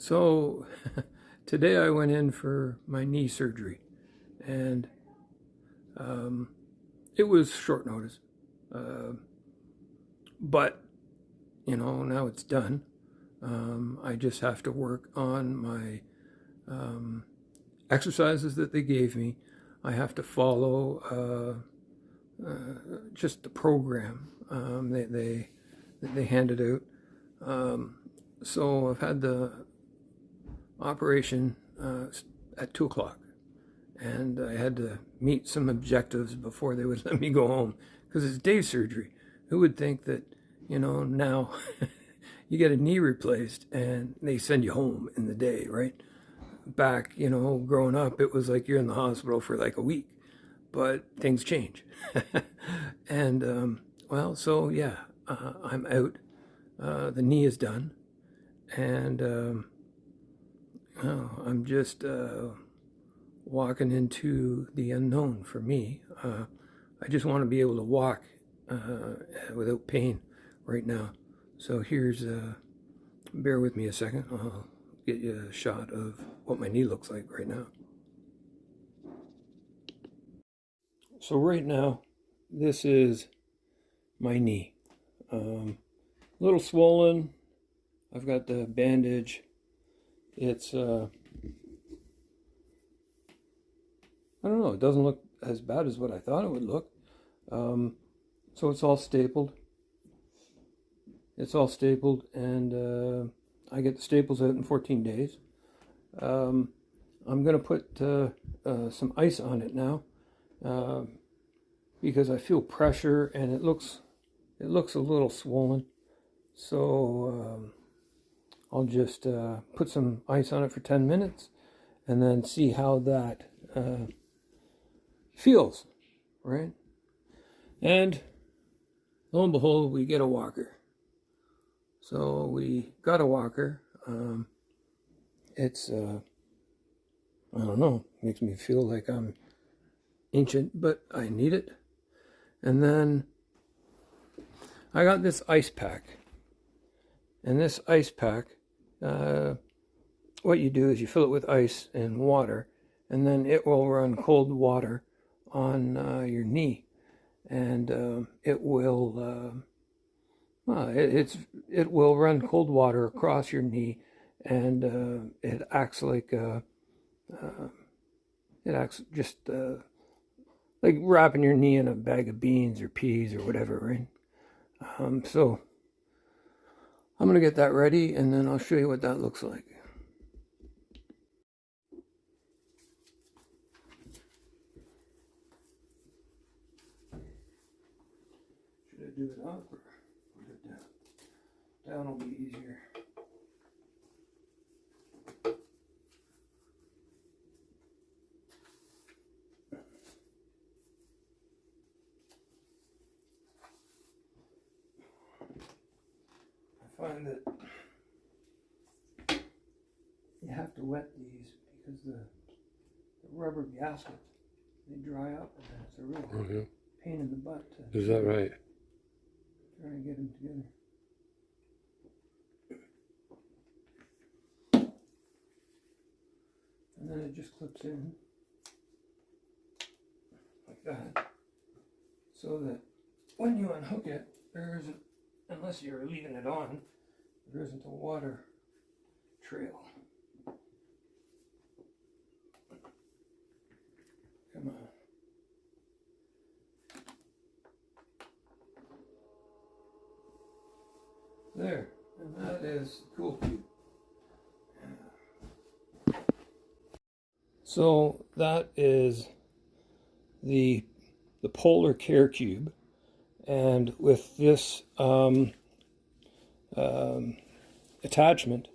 So today I went in for my knee surgery, and it was short notice. But, now it's done. I just have to work on my exercises that they gave me. I have to follow just the program they handed out. So I've had the operation at 2 o'clock, and I had to meet some objectives before they would let me go home, because it's day surgery. Who would think that, now you get a knee replaced and they send you home in the day, right? Back, growing up, it was like you're in the hospital for like a week, but things change. And, so yeah, I'm out. The knee is done, and I'm just walking into the unknown for me. I just want to be able to walk without pain right now. So here's, bear with me a second. I'll get you a shot of what my knee looks like right now. So right now, this is my knee. A little swollen. I've got the bandage. It's, I don't know, it doesn't look as bad as what I thought it would look. So it's all stapled. And I get the staples out in 14 days. I'm going to put some ice on it now, because I feel pressure and it looks a little swollen. So I'll just put some ice on it for 10 minutes and then see how that feels, right? And lo and behold, we get a walker. So we got a walker. It's, I don't know, makes me feel like I'm ancient, but I need it. And then I got this ice pack. And this ice pack, what you do is you fill it with ice and water, and then it will run cold water on your knee. And it will run cold water across your knee, and it acts like just like wrapping your knee in a bag of beans or peas or whatever, right? So I'm gonna get that ready, and then I'll show you what that looks like. Should I do it up or put it down? Down will be easier. I find that you have to wet these because the rubber gaskets, they dry up, and then it's a real pain in the butt to Is that right? try to get them together. And then it just clips in like that, so that when you unhook it, there isn't, unless you're leaving it on, there isn't a water trail. Come on. There, and that is cool cube. So that is the Polar Care Cube, and with this attachment,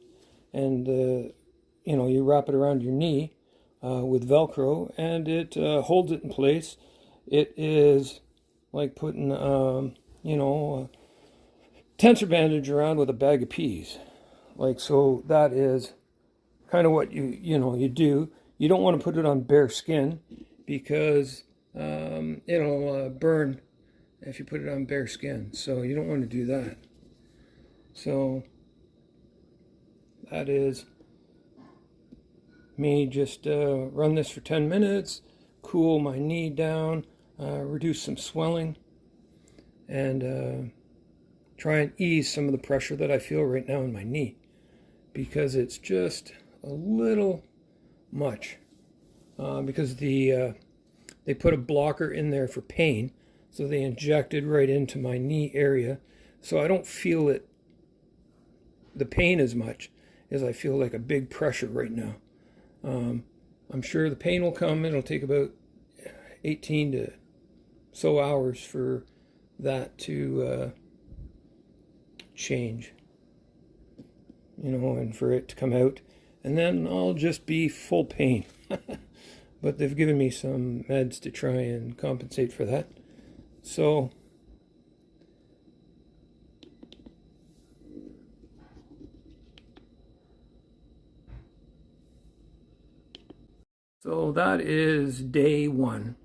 and you wrap it around your knee with Velcro, and it holds it in place. It is like putting a tensor bandage around with a bag of peas. Like, so that is kind of what you do. You don't want to put it on bare skin, because it'll burn if you put it on bare skin. So you don't want to do that. So that is me just run this for 10 minutes, cool my knee down, reduce some swelling, and try and ease some of the pressure that I feel right now in my knee, because it's just a little much. Because they put a blocker in there for pain, so they injected right into my knee area, so I don't feel the pain as much as I feel like a big pressure right now. I'm sure the pain will come. It'll take about 18 to so hours for that to change, and for it to come out, and then I'll just be full pain. But they've given me some meds to try and compensate for that. So that is day one,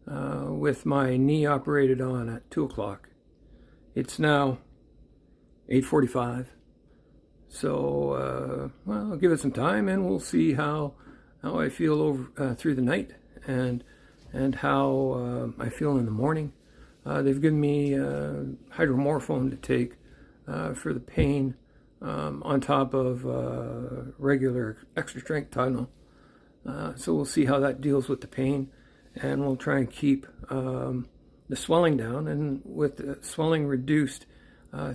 with my knee operated on at 2 o'clock. It's now 8:45. So, well, I'll give it some time, and we'll see how I feel over through the night, and how I feel in the morning. They've given me hydromorphone to take for the pain, on top of regular extra strength Tylenol. So we'll see how that deals with the pain, and we'll try and keep the swelling down. And with the swelling reduced,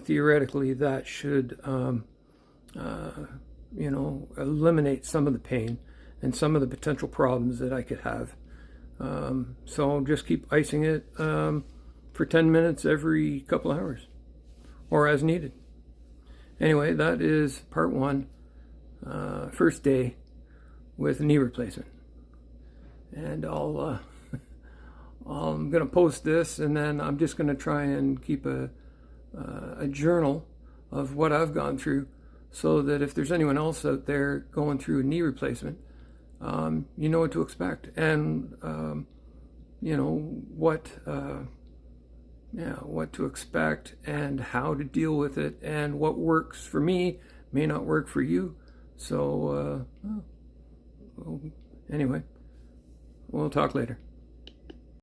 theoretically that should eliminate some of the pain and some of the potential problems that I could have. So just keep icing it for 10 minutes every couple hours, or as needed. Anyway, that is part one, first day with knee replacement. And I'm going to post this, and then I'm just going to try and keep a journal of what I've gone through, so that if there's anyone else out there going through a knee replacement, you know what to expect, and what to expect, and how to deal with it, and what works for me may not work for you. So anyway, we'll talk later.